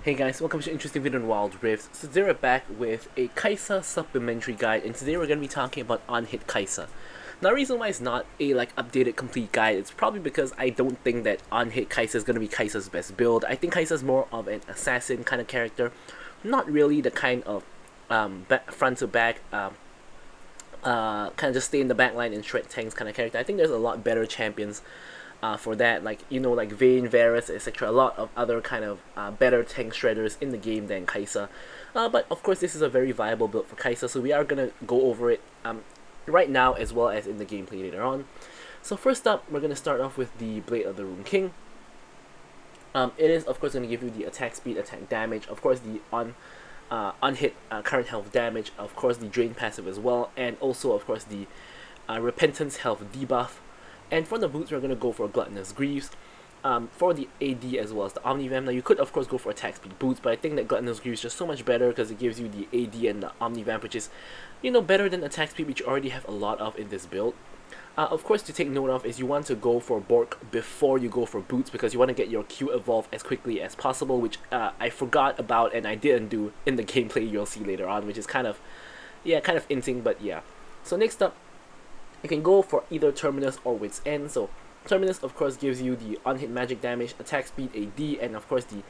Hey guys, welcome to an interesting video on Wild Rifts. So today we're back with a Kaisa supplementary guide, and today we're going to be talking about on-hit Kaisa. Now the reason why it's not a updated complete guide, it's probably because I don't think that on-hit Kaisa is going to be Kaisa's best build. I think Kaisa is more of an assassin kind of character, not really the kind of front to back, kind of just stay in the back line and shred tanks kind of character. I think there's a lot better champions for that, like Vayne, Varus, etc. A lot of other kind of better tank shredders in the game than Kaisa. But of course, this is a very viable build for Kaisa, so we are gonna go over it right now as well as in the gameplay later on. So first up, we're gonna start off with the Blade of the Rune King. It is of course gonna give you the attack speed, attack damage, of course the unhit current health damage, of course the drain passive as well, and also of course the repentance health debuff. And for the boots, we're going to go for Gluttonous Greaves. For the AD as well as the Omnivamp. Now you could of course go for attack speed boots, but I think that Gluttonous Greaves is just so much better because it gives you the AD and the Omnivamp, which is, better than attack speed, which you already have a lot of in this build. Of course, to take note of is you want to go for Bork before you go for boots, because you want to get your Q evolved as quickly as possible, which I forgot about and I didn't do in the gameplay you'll see later on, which is kind of inting, but yeah. So next up, you can go for either Terminus or Wit's End. So Terminus of course gives you the unhit magic damage, attack speed, AD, and of course the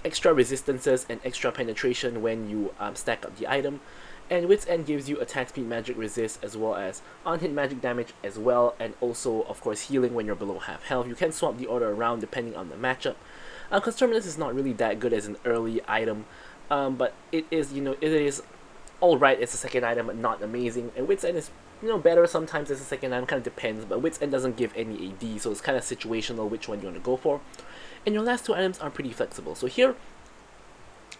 extra resistances and extra penetration when you stack up the item. And Wit's End gives you attack speed, magic resist, as well as unhit magic damage as well, and also of course healing when you're below half health. You can swap the order around depending on the matchup, because Terminus is not really that good as an early item, but it is it is alright as a second item, but not amazing. And Wit's End is better sometimes as a second item, kind of depends, but Wit's End doesn't give any AD, so it's kind of situational which one you want to go for. And your last two items are pretty flexible. So here,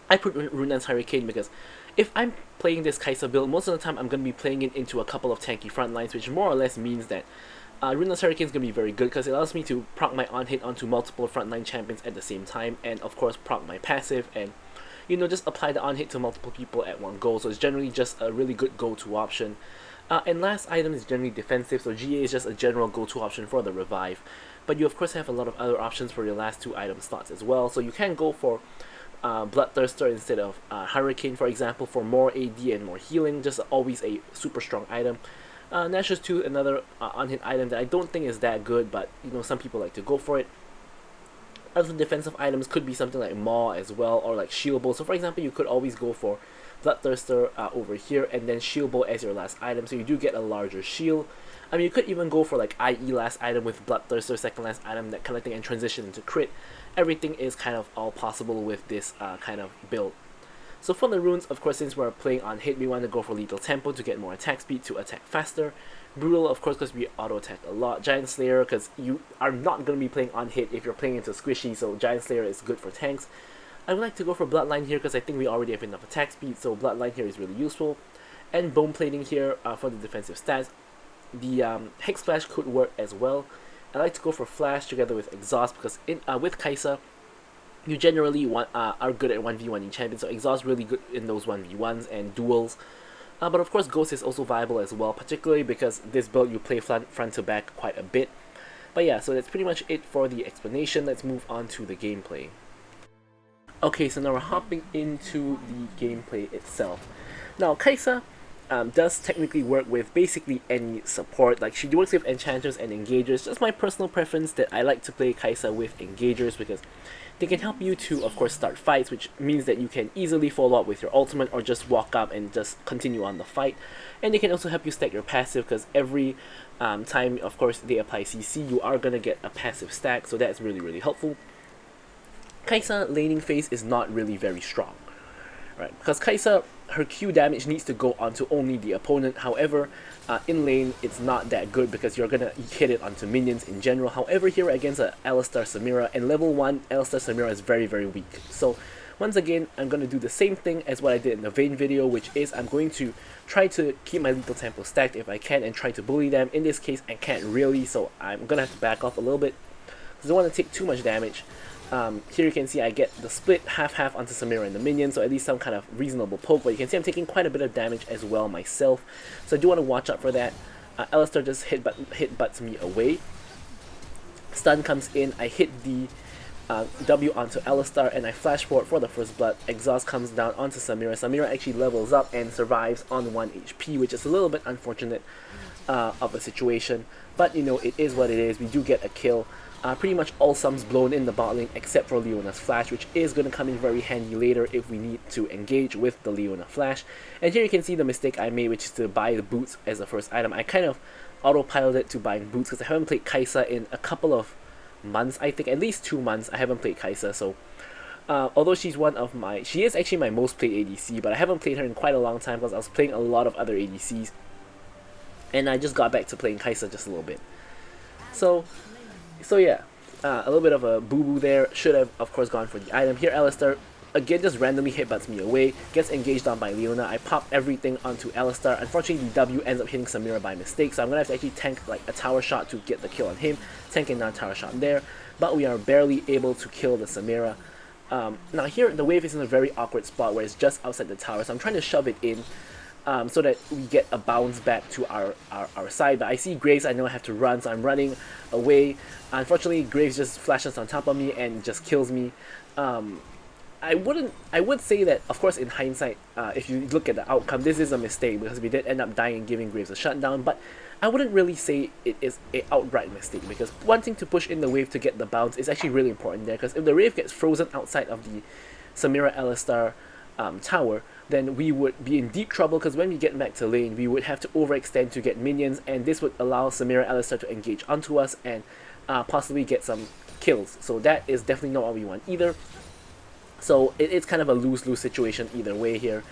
I put Runaan's Hurricane because if I'm playing this Kaisa build, most of the time I'm going to be playing it into a couple of tanky front lines, which more or less means that Runaan's Hurricane is going to be very good because it allows me to proc my on-hit onto multiple frontline champions at the same time, and of course proc my passive, and just apply the on-hit to multiple people at one go. So it's generally just a really good go-to option. And last item is generally defensive, so GA is just a general go-to option for the revive. But you of course have a lot of other options for your last two item slots as well. So you can go for Bloodthirster instead of Hurricane, for example, for more AD and more healing, just always a super strong item. Nashor's 2, another unhit item that I don't think is that good, but some people like to go for it. Other defensive items could be something like Maw as well, or like Shield Bow. So for example, you could always go for Bloodthirster over here and then Shield Bow as your last item, so you do get a larger shield. I mean, you could even go for like IE last item with Bloodthirster second last item, that kind of thing, and transition into crit. Everything is kind of all possible with this kind of build. So for the runes, of course, since we're playing on hit, we want to go for Lethal Tempo to get more attack speed to attack faster. Brutal, of course, because we auto attack a lot. Giant Slayer, because you are not going to be playing on hit if you're playing into squishy, so Giant Slayer is good for tanks. I would like to go for Bloodline here because I think we already have enough attack speed, so Bloodline here is really useful. And Bone Plating here for the defensive stats. The Hex Splash could work as well. I like to go for Flash together with Exhaust because with Kaisa, you generally are good at 1v1ing champions, so Exhaust really good in those 1v1s and duels. But of course Ghost is also viable as well, particularly because this build you play front to back quite a bit. But yeah, so that's pretty much it for the explanation. Let's move on to the gameplay. Okay, so now we're hopping into the gameplay itself. Now, Kaisa does technically work with basically any support. Like, she works with enchanters and engagers. Just my personal preference that I like to play Kaisa with engagers because they can help you to, of course, start fights, which means that you can easily follow up with your ultimate or just walk up and just continue on the fight. And they can also help you stack your passive because every time, of course, they apply CC, you are going to get a passive stack, so that's really, really helpful. Kaisa laning phase is not really very strong, right? Because Kaisa, her Q damage needs to go onto only the opponent. However, in lane, it's not that good because you're gonna hit it onto minions in general. However, here against Alistar Samira, and level 1, Alistar Samira is very, very weak. So, once again, I'm gonna do the same thing as what I did in the Vayne video, which is I'm going to try to keep my Lethal Tempo stacked if I can and try to bully them. In this case, I can't really, so I'm gonna have to back off a little bit because I don't want to take too much damage. Here you can see I get the split half-half onto Samira and the minion, so at least some kind of reasonable poke, but you can see I'm taking quite a bit of damage as well myself, so I do want to watch out for that. Alistar just hit butts me away. Stun comes in, I hit the W onto Alistar, and I flash forward for the first blood. Exhaust comes down onto Samira. Samira actually levels up and survives on 1 HP, which is a little bit unfortunate of a situation, but you know, it is what it is. We do get a kill. Pretty much all sums blown in the bot lane except for Leona's flash, which is going to come in very handy later if we need to engage with the Leona flash. And here you can see the mistake I made, which is to buy the boots as the first item. I kind of autopiloted to buying boots because I haven't played Kaisa in a couple of months. I think at least 2 months I haven't played Kaisa, so although she is actually my most played ADC, but I haven't played her in quite a long time because I was playing a lot of other ADCs, and I just got back to playing Kaisa just a little bit. So yeah, a little bit of a boo-boo there. Should have, of course, gone for the item. Here, Alistar, again, just randomly headbutts me away, gets engaged on by Leona. I pop everything onto Alistar. Unfortunately, the W ends up hitting Samira by mistake, so I'm going to have to actually tank like a tower shot to get the kill on him. Tank and non-tower shot there, but we are barely able to kill the Samira. Now here, the wave is in a very awkward spot where it's just outside the tower, so I'm trying to shove it in so that we get a bounce back to our side. But I see Graves, I know I have to run, so I'm running away. Unfortunately, Graves just flashes on top of me and just kills me. I would say that, of course, in hindsight, if you look at the outcome, this is a mistake because we did end up dying and giving Graves a shutdown, but I wouldn't really say it is an outright mistake, because wanting to push in the wave to get the bounce is actually really important there, because if the wave gets frozen outside of the Samira Alistar tower, then we would be in deep trouble, because when we get back to lane, we would have to overextend to get minions, and this would allow Samira Alistar to engage onto us and possibly get some kills. So that is definitely not what we want either. So it's kind of a lose-lose situation either way here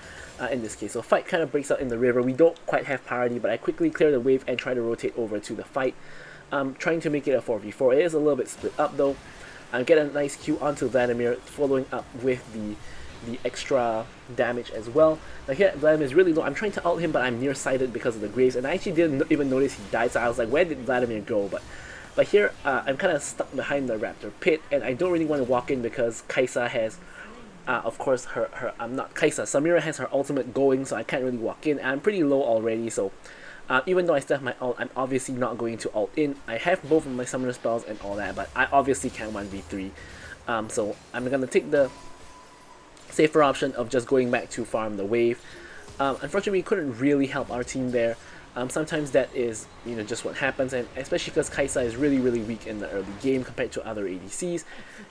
in this case. So fight kind of breaks out in the river. We don't quite have priority, but I quickly clear the wave and try to rotate over to the fight. Trying to make it a 4v4. It is a little bit split up though. Get a nice Q onto Vladimir, following up with the extra damage as well. Now here Vladimir is really low. I'm trying to ult him, but I'm nearsighted because of the Graves, and I actually didn't even notice he died, so I was like, where did Vladimir go? But here I'm kind of stuck behind the Raptor pit, and I don't really want to walk in because Kaisa has of course Samira has her ultimate going, so I can't really walk in. I'm pretty low already, so even though I still have my ult, I'm obviously not going to ult in. I have both of my summoner spells and all that, but I obviously can't 1v3. So I'm gonna take the safer option of just going back to farm the wave. Unfortunately, we couldn't really help our team there. Sometimes that is, just what happens, and especially because Kaisa is really weak in the early game compared to other ADCs.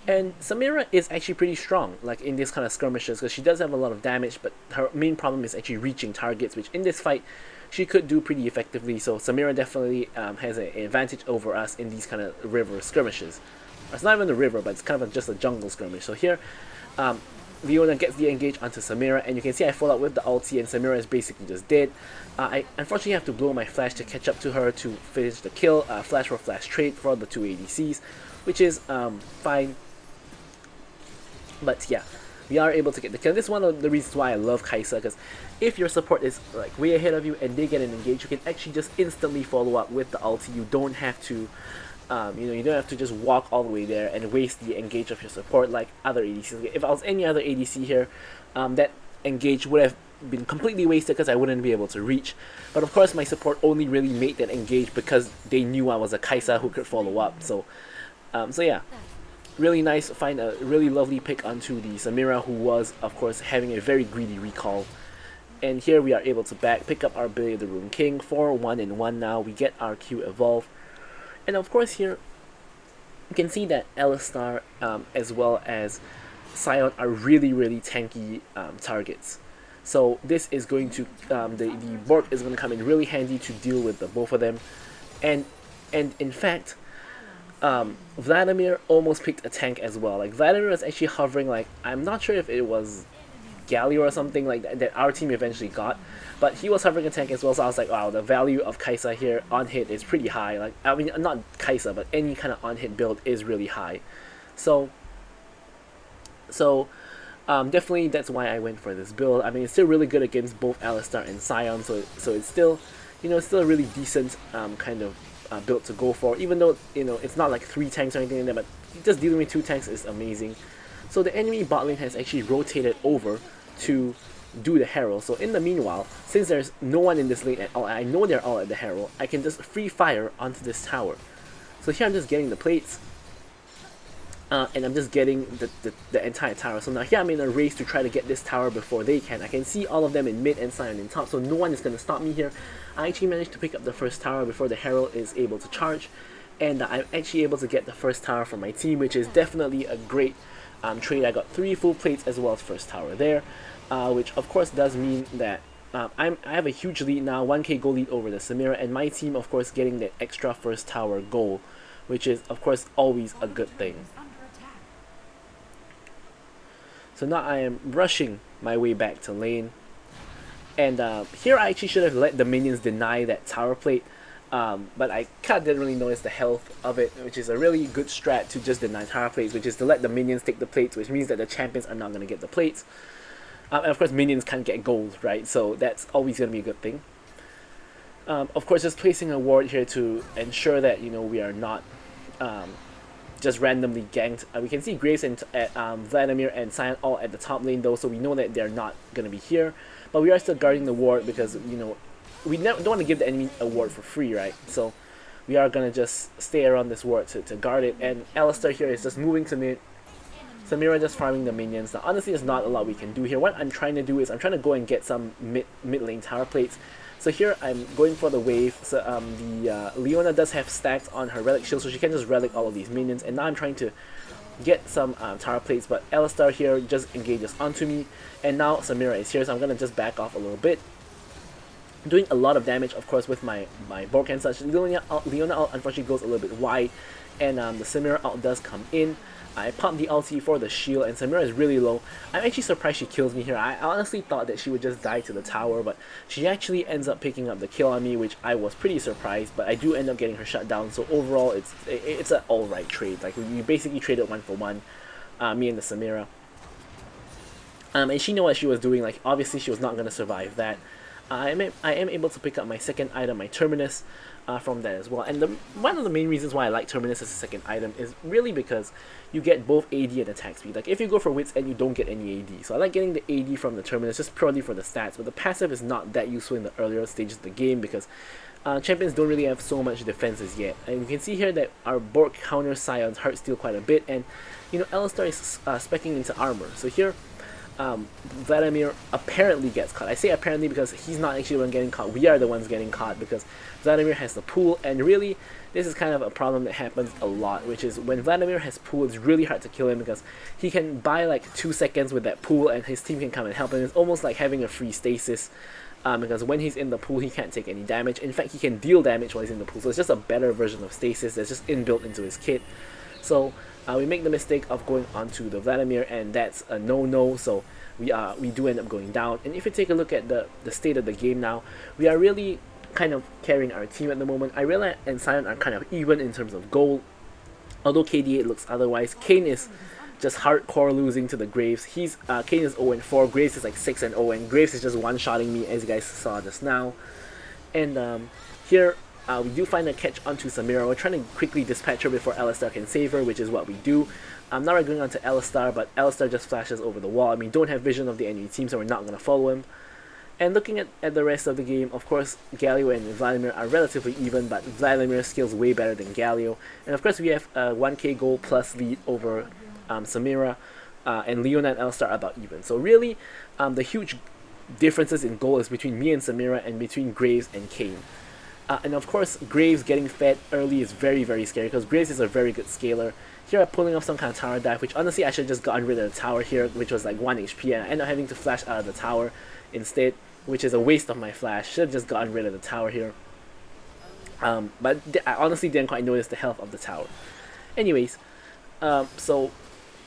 And Samira is actually pretty strong, like in this kind of skirmishes, because she does have a lot of damage, but her main problem is actually reaching targets, which in this fight she could do pretty effectively. So Samira definitely has an advantage over us in these kind of river skirmishes. It's not even the river, but it's kind of just a jungle skirmish. So here, Leona gets the engage onto Samira, and you can see I fall out with the ulti, and Samira is basically just dead. I unfortunately have to blow my flash to catch up to her to finish the kill. Flash for flash trade for the two ADCs, which is fine. But yeah, we are able to get the kill. This is one of the reasons why I love Kaisa, because if your support is like way ahead of you and they get an engage, you can actually just instantly follow up with the ulti. You don't have to you don't have to just walk all the way there and waste the engage of your support like other ADCs. If I was any other ADC here, that engage would have been completely wasted because I wouldn't be able to reach. But of course my support only really made that engage because they knew I was a Kaisa who could follow up. So yeah, really nice. Find a really lovely pick onto the Samira, who was of course having a very greedy recall. And here we are able to pick up our ability of the Rune King for 1-in-1 now. We get our Q evolve. And of course here, you can see that Alistar as well as Sion are really tanky targets. So this is going to, the Borg is going to come in really handy to deal with the both of them. And in fact, Vladimir almost picked a tank as well. Like Vladimir was actually hovering, like, I'm not sure if it was Galio or something like that our team eventually got, but he was hovering a tank as well, so I was like, wow, the value of Kaisa here on hit is pretty high. Like, I mean, not Kaisa, but any kind of on hit build is really high. So definitely that's why I went for this build. I mean, it's still really good against both Alistar and Sion, so it's still, it's still a really decent kind of build to go for, even though, it's not like 3 tanks or anything like that, but just dealing with 2 tanks is amazing. So the enemy bot lane has actually rotated over to do the Herald. So in the meanwhile, since there's no one in this lane at all, I know they're all at the Herald, I can just free fire onto this tower. So here I'm just getting the plates, and I'm just getting the entire tower. So now here I'm in a race to try to get this tower before they can. I can see all of them in mid and Sion in top, so no one is going to stop me here. I actually managed to pick up the first tower before the Herald is able to charge, and I'm actually able to get the first tower for my team, which is definitely a great trade. I got 3 full plates as well as first tower there, which of course does mean that I have a huge lead now, 1k gold lead over the Samira, and my team of course getting that extra first tower goal, which is of course always a good thing. So now I am rushing my way back to lane, and here I actually should have let the minions deny that tower plate, but I kind of didn't really notice the health of it, which is a really good strat to just deny tower plates, which is to let the minions take the plates, which means that the champions are not going to get the plates. And of course minions can't get gold, right? So that's always going to be a good thing. Of course, just placing a ward here to ensure that, you know, we are not just randomly ganked. We can see Graves and Vladimir and Sion all at the top lane though, so we know that they're not going to be here. But we are still guarding the ward because, you know, we don't want to give the enemy a ward for free, right? So we are going to just stay around this ward to guard it. And Alistar here is just moving to mid. Samira just farming the minions. Now honestly there's not a lot we can do here. What I'm trying to do is I'm trying to go and get some mid lane tower plates. So here I'm going for the wave. So Leona does have stacks on her relic shield, so she can just relic all of these minions. And now I'm trying to get some tower plates, but Alistar here just engages onto me. And now Samira is here, so I'm gonna just back off a little bit. Doing a lot of damage, of course, with my Bork and such. Leona ult unfortunately goes a little bit wide, and the Samira ult does come in. I pop the ulti for the shield, and Samira is really low. I'm actually surprised she kills me here. I honestly thought that she would just die to the tower, but she actually ends up picking up the kill on me, which I was pretty surprised, but I do end up getting her shut down. So overall, it's an alright trade. Like, we basically traded 1 for 1, me and the Samira. And she knew what she was doing. Like, obviously she was not going to survive that. I am able to pick up my second item, my Terminus, from that as well. And one of the main reasons why I like Terminus as a second item is really because you get both AD and attack speed. Like, if you go for Wits End, you don't get any AD. So I like getting the AD from the Terminus just purely for the stats, but the passive is not that useful in the earlier stages of the game because champions don't really have so much defenses yet. And you can see here that our Bork counters Sion's Heartsteel quite a bit, and you know, Alistar is speccing into armor. So here Vladimir apparently gets caught. I say apparently because he's not actually the one getting caught. We are the ones getting caught because Vladimir has the pool, and really this is kind of a problem that happens a lot, which is when Vladimir has pool, it's really hard to kill him because he can buy like 2 seconds with that pool and his team can come and help him. It's almost like having a free stasis, because when he's in the pool he can't take any damage. In fact, he can deal damage while he's in the pool, so it's just a better version of stasis that's just inbuilt into his kit. So we make the mistake of going onto the Vladimir, and that's a no-no, so we do end up going down. And if you take a look at the state of the game now, we are really kind of carrying our team at the moment. Irelia and Sion are kind of even in terms of gold, although KD8 looks otherwise. Kayn is just hardcore losing to the Graves. Kayn is 0-4, Graves is like 6-0, and Graves is just one-shotting me, as you guys saw just now. And here we do find a catch onto Samira. We're trying to quickly dispatch her before Alistar can save her, which is what we do. Now we're going on to Alistar, but Alistar just flashes over the wall. I mean, don't have vision of the enemy team, so we're not going to follow him. And looking at the rest of the game, of course, Galio and Vladimir are relatively even, but Vladimir skills way better than Galio. And of course, we have a 1k gold plus lead over Samira, and Leona and Alistar are about even. So really, the huge differences in gold is between me and Samira and between Graves and Kayn. And of course, Graves getting fed early is very, very scary because Graves is a very good scaler. Here I'm pulling off some kind of tower dive, which honestly I should have just gotten rid of the tower here, which was like 1 HP, and I end up having to flash out of the tower instead, which is a waste of my flash. Should have just gotten rid of the tower here. But I honestly didn't quite notice the health of the tower. Anyways, so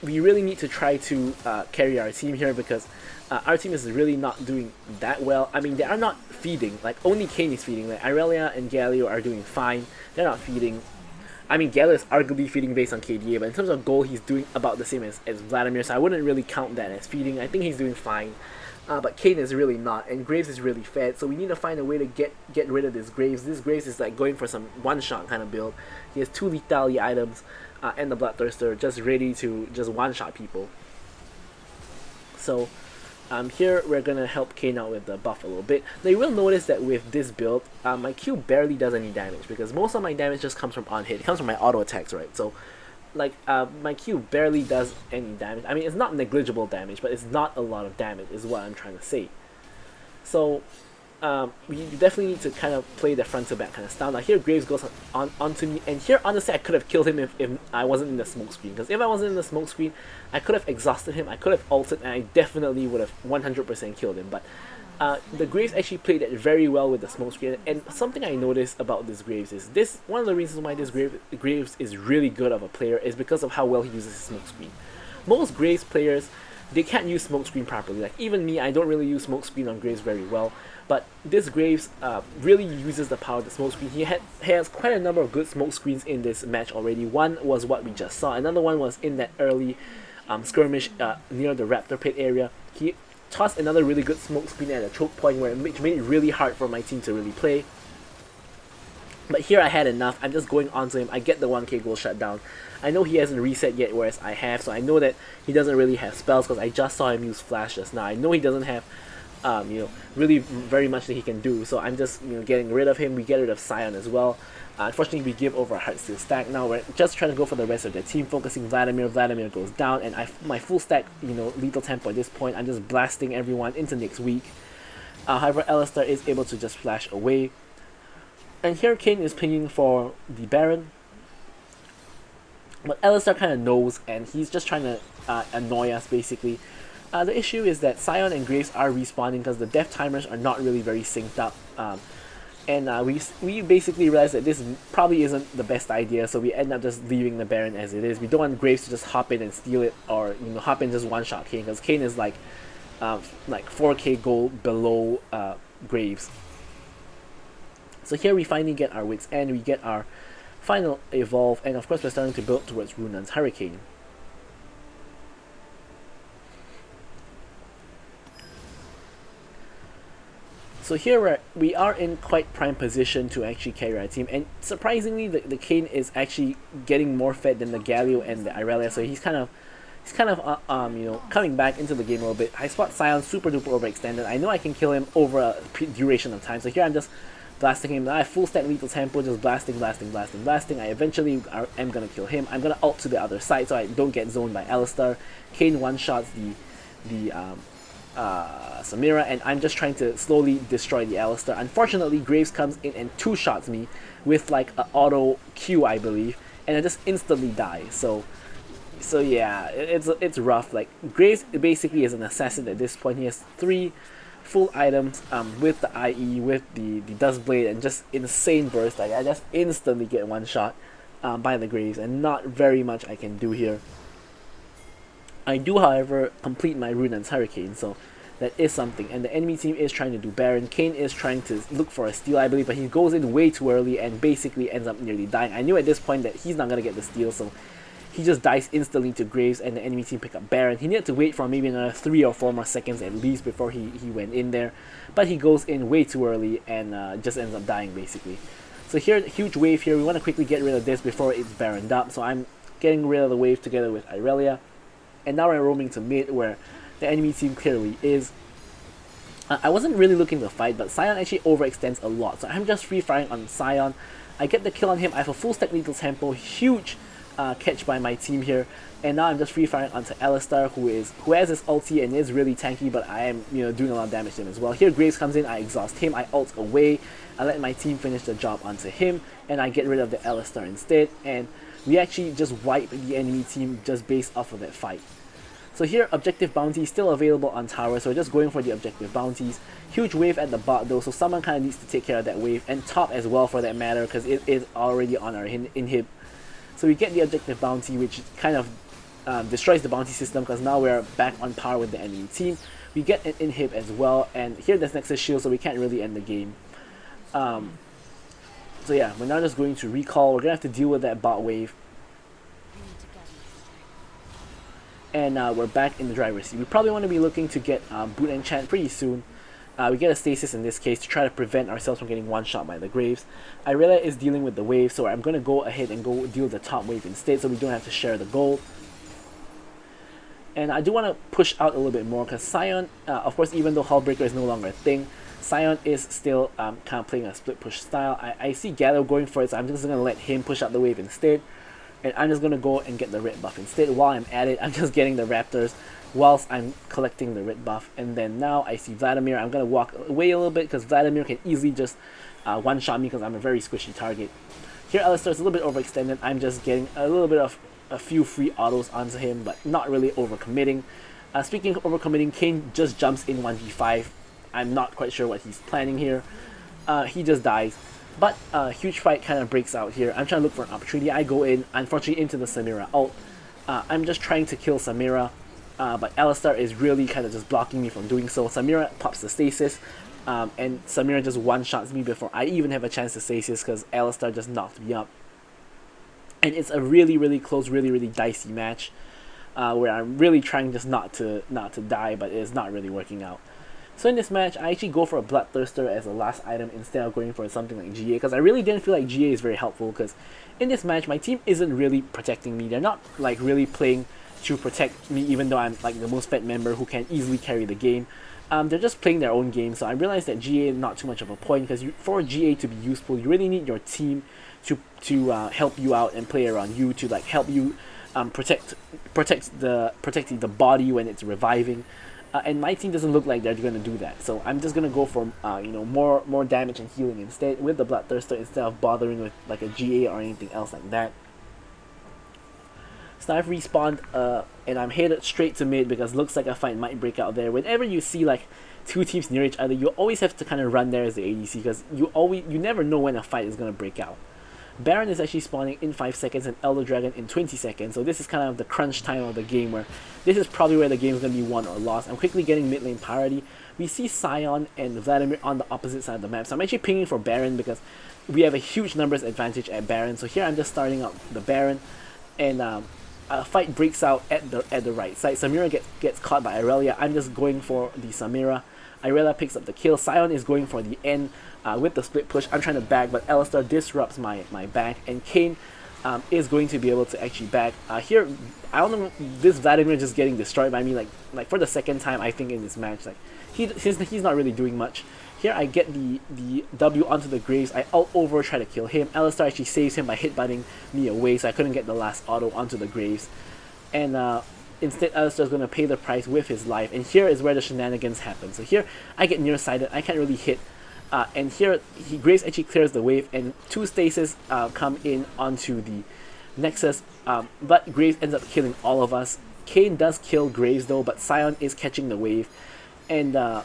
we really need to try to carry our team here because our team is really not doing that well. I mean, they are not feeding. Like, only Kayn is feeding. Like, Irelia and Galio are doing fine. They're not feeding. I mean, Galio is arguably feeding based on KDA, but in terms of goal, he's doing about the same as Vladimir, so I wouldn't really count that as feeding. I think he's doing fine. But Kayn is really not, and Graves is really fed, so we need to find a way to get rid of this Graves. This Graves is like going for some one-shot kind of build. He has 2 lethality items and the Bloodthirster, just ready to just one-shot people. So here we're gonna help Kayn out with the buff a little bit. Now you will notice that with this build, my Q barely does any damage because most of my damage just comes from on hit. It comes from my auto attacks, right? So my Q barely does any damage. I mean, it's not negligible damage, but it's not a lot of damage is what I'm trying to say. So you definitely need to kind of play the front to back kind of style. Now here Graves goes onto me, and here honestly I could have killed him if I wasn't in the smoke screen, because if I wasn't in the smoke screen I could have exhausted him, I could have ulted, and I definitely would have 100% killed him. But the Graves actually played it very well with the smoke screen, and something I noticed about this Graves is this, one of the reasons why this Graves is really good of a player is because of how well he uses his smoke screen. Most Graves players, they can't use smoke screen properly. Like even me, I don't really use smoke screen on Graves very well, but this Graves really uses the power of the smoke screen. He has quite a number of good smoke screens in this match already. One was what we just saw, another one was in that early skirmish near the Raptor pit area. He tossed another really good smoke screen at a choke point which made it really hard for my team to really play. But here I had enough. I'm just going onto him. I get the 1k gold shut down. I know he hasn't reset yet, whereas I have, so I know that he doesn't really have spells because I just saw him use flash just now. I know he doesn't have really very much that he can do, so I'm just getting rid of him. We get rid of Sion as well. Unfortunately, we give over a Heartsteel stack. Now we're just trying to go for the rest of the team, focusing Vladimir. Vladimir goes down, and my full stack, lethal tempo at this point. I'm just blasting everyone into next week. However, Alistar is able to just flash away. And here Kain is pinging for the Baron. But Alistar kind of knows, and he's just trying to annoy us basically. The issue is that Sion and Graves are respawning because the death timers are not really very synced up. And we basically realized that this probably isn't the best idea, so we end up just leaving the Baron as it is. We don't want Graves to just hop in and steal it, or hop in and just one-shot Kain, because Kain is like 4k gold below Graves. So here we finally get our wits end, we get our final evolve, and of course we're starting to build towards Runan's Hurricane. So here we are in quite prime position to actually carry our team, and surprisingly the Kain is actually getting more fed than the Galio and the Irelia, so he's kind of coming back into the game a little bit. I spot Sion super duper overextended. I know I can kill him over a duration of time, so here I'm just blasting him. Now I have full stack lethal tempo, just blasting. I eventually am gonna kill him. I'm gonna ult to the other side so I don't get zoned by Alistar. Kain one-shots the Samira, and I'm just trying to slowly destroy the Alistar. Unfortunately, Graves comes in and two-shots me with like an auto Q, I believe, and I just instantly die. So yeah, it's rough. Like Graves basically is an assassin at this point. He has 3 full items with the IE, with the Dust Blade, and just insane burst. Like I just instantly get one shot by the Graves, and not very much I can do here. I do, however, complete my Runan's Hurricane, so that is something. And the enemy team is trying to do Baron. Kain is trying to look for a steal, I believe, but he goes in way too early and basically ends up nearly dying. I knew at this point that he's not gonna get the steal, so he just dies instantly to Graves, and the enemy team pick up Baron. He needed to wait for maybe another 3 or 4 more seconds at least before he went in there, but he goes in way too early and just ends up dying basically. So here, huge wave here. We want to quickly get rid of this before it's Baroned up, so I'm getting rid of the wave together with Irelia. And now we're roaming to mid, where the enemy team clearly is. I wasn't really looking to fight, but Sion actually overextends a lot, so I'm just free firing on Sion. I get the kill on him. I have a full stack lethal tempo, huge catch by my team here, and now I'm just free firing onto Alistar, who has his ulti and is really tanky, but I am doing a lot of damage to him as well. Here Graves comes in, I exhaust him, I ult away, I let my team finish the job onto him, and I get rid of the Alistar instead, and we actually just wipe the enemy team just based off of that fight. So here, objective bounty still available on tower, so we're just going for the objective bounties. Huge wave at the bot though, so someone kind of needs to take care of that wave, and top as well for that matter, because it is already on our inhib. So we get the objective bounty, which kind of destroys the bounty system, because now we're back on par with the enemy team. We get an inhib as well, and here there's Nexus shield, so we can't really end the game. So yeah, we're now just going to recall. We're gonna have to deal with that bot wave. And we're back in the driver's seat. We probably want to be looking to get boot enchant pretty soon. We get a stasis in this case to try to prevent ourselves from getting one shot by the Graves. Irelia is dealing with the wave, so I'm going to go ahead and go deal with the top wave instead, so we don't have to share the gold. And I do want to push out a little bit more, because Sion, of course, even though Hullbreaker is no longer a thing, Sion is still kind of playing a split push style. I see Gallo going for it, so I'm just going to let him push out the wave instead. and I'm just gonna go and get the red buff instead. While I'm at it, I'm just getting the raptors whilst I'm collecting the red buff. And then now I see Vladimir. I'm gonna walk away a little bit because Vladimir can easily just one-shot me because I'm a very squishy target. Here Alistar is a little bit overextended. I'm just getting a little bit of a few free autos onto him, but not really overcommitting. Speaking of overcommitting, Kain just jumps in 1v5. I'm not quite sure what he's planning here. He just dies. But a huge fight kind of breaks out here. I'm trying to look for an opportunity. I go in, unfortunately, into the Samira ult. I'm just trying to kill Samira, but Alistar is really kind of just blocking me from doing so. Samira pops the stasis, and Samira just one-shots me before I even have a chance to stasis because Alistar just knocked me up. And it's a really, really close, really, really dicey match where I'm really trying just not to die, but it's not really working out. So in this match, I actually go for a Bloodthirster as a last item instead of going for something like GA, because I really didn't feel like GA is very helpful, because in this match, my team isn't really protecting me. They're not like really playing to protect me, even though I'm like the most fed member who can easily carry the game. They're just playing their own game, so I realized that GA is not too much of a point, because for GA to be useful, you really need your team to help you out and play around you, to like help you protect the body when it's reviving. And my team doesn't look like they're going to do that, so I'm just going to go for more damage and healing instead with the Bloodthirster instead of bothering with like a GA or anything else like that. So I've respawned and I'm headed straight to mid because looks like a fight might break out there. Whenever you see like two teams near each other, you always have to kind of run there as the ADC because you never know when a fight is going to break out. Baron is actually spawning in 5 seconds and Elder Dragon in 20 seconds, so this is kind of the crunch time of the game where this is probably where the game is going to be won or lost. I'm quickly getting mid lane priority. We see Sion and Vladimir on the opposite side of the map, so I'm actually pinging for Baron because we have a huge numbers advantage at Baron. So here I'm just starting out the Baron, and a fight breaks out at the right side. Samira gets caught by Irelia. I'm just going for the Samira. Irelia picks up the kill. Sion is going for the end with the split push. I'm trying to back, but Alistar disrupts my back, and Kain is going to be able to actually back. Here, I don't know, this Vladimir just getting destroyed by me like for the second time I think in this match. Like he's not really doing much. Here I get the W onto the Graves. I ult over, try to kill him. Alistar actually saves him by hit-butting me away, so I couldn't get the last auto onto the Graves. And instead, Alistar is going to pay the price with his life. And here is where the shenanigans happen. So here, I get nearsighted. I can't really hit. And here, Graves actually clears the wave, and two stasis come in onto the Nexus. But Graves ends up killing all of us. Kain does kill Graves though, but Sion is catching the wave. And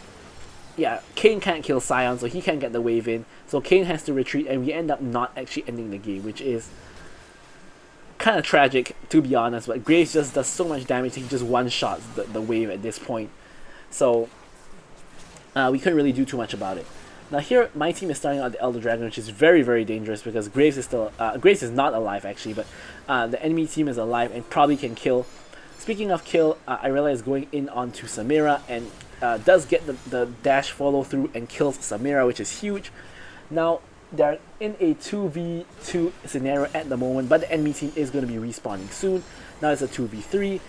yeah, Kain can't kill Sion, so he can't get the wave in. So Kain has to retreat, and we end up not actually ending the game, which is kind of tragic, to be honest. But Graves just does so much damage, he just one-shots the wave at this point. So we couldn't really do too much about it. Now here, my team is starting out the Elder Dragon, which is very, very dangerous because Graves is still Graves is not alive actually, but the enemy team is alive and probably can kill. Speaking of kill, Irelia is going in onto Samira and does get the dash follow through and kills Samira, which is huge. Now they're in a 2v2 scenario at the moment, but the enemy team is going to be respawning soon. Now it's a 2v3.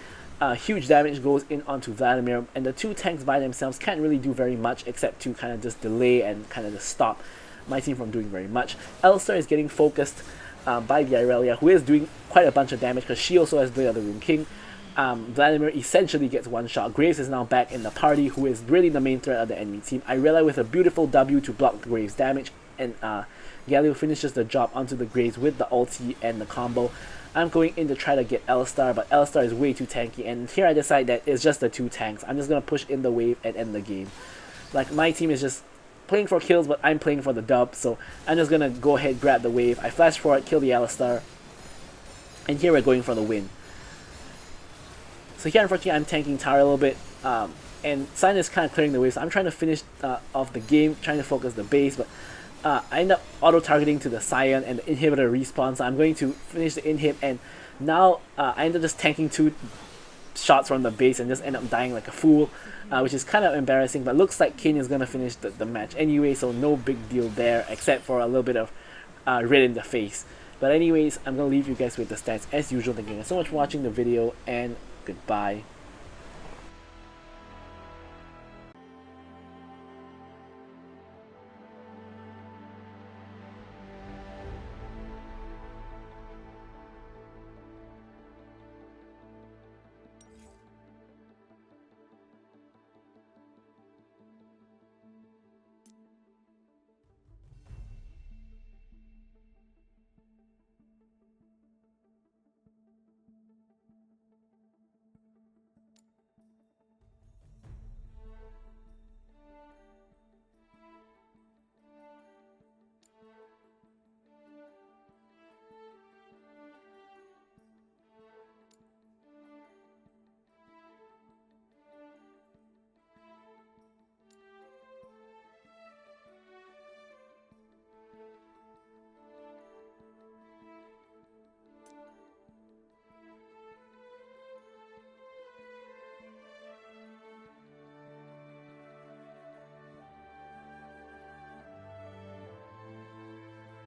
Huge damage goes in onto Vladimir, and the two tanks by themselves can't really do very much except to kind of just delay and kind of just stop my team from doing very much. Alistar is getting focused by the Irelia, who is doing quite a bunch of damage because she also has Blade of the Rune King. Vladimir essentially gets one shot. Graves is now back in the party, who is really the main threat of the enemy team. Irelia with a beautiful W to block Graves' damage, and Galio finishes the job onto the Graves with the ulti and the combo. I'm going in to try to get Alistar, but Alistar is way too tanky, and here I decide that it's just the two tanks. I'm just going to push in the wave and end the game. Like, my team is just playing for kills, but I'm playing for the dub, so I'm just going to go ahead, grab the wave. I flash forward, kill the Alistar, and here we're going for the win. So here, unfortunately, I'm tanking Tara a little bit, and Sion is kind of clearing the wave, so I'm trying to finish off the game, trying to focus the base, but I end up auto-targeting to the Sion, and the inhibitor respawns, so I'm going to finish the inhib, and now I end up just tanking two shots from the base and just end up dying like a fool, which is kind of embarrassing, but looks like Kain is going to finish the match anyway, so no big deal there, except for a little bit of red in the face. But anyways, I'm going to leave you guys with the stats as usual. Thank you guys so much for watching the video, and goodbye.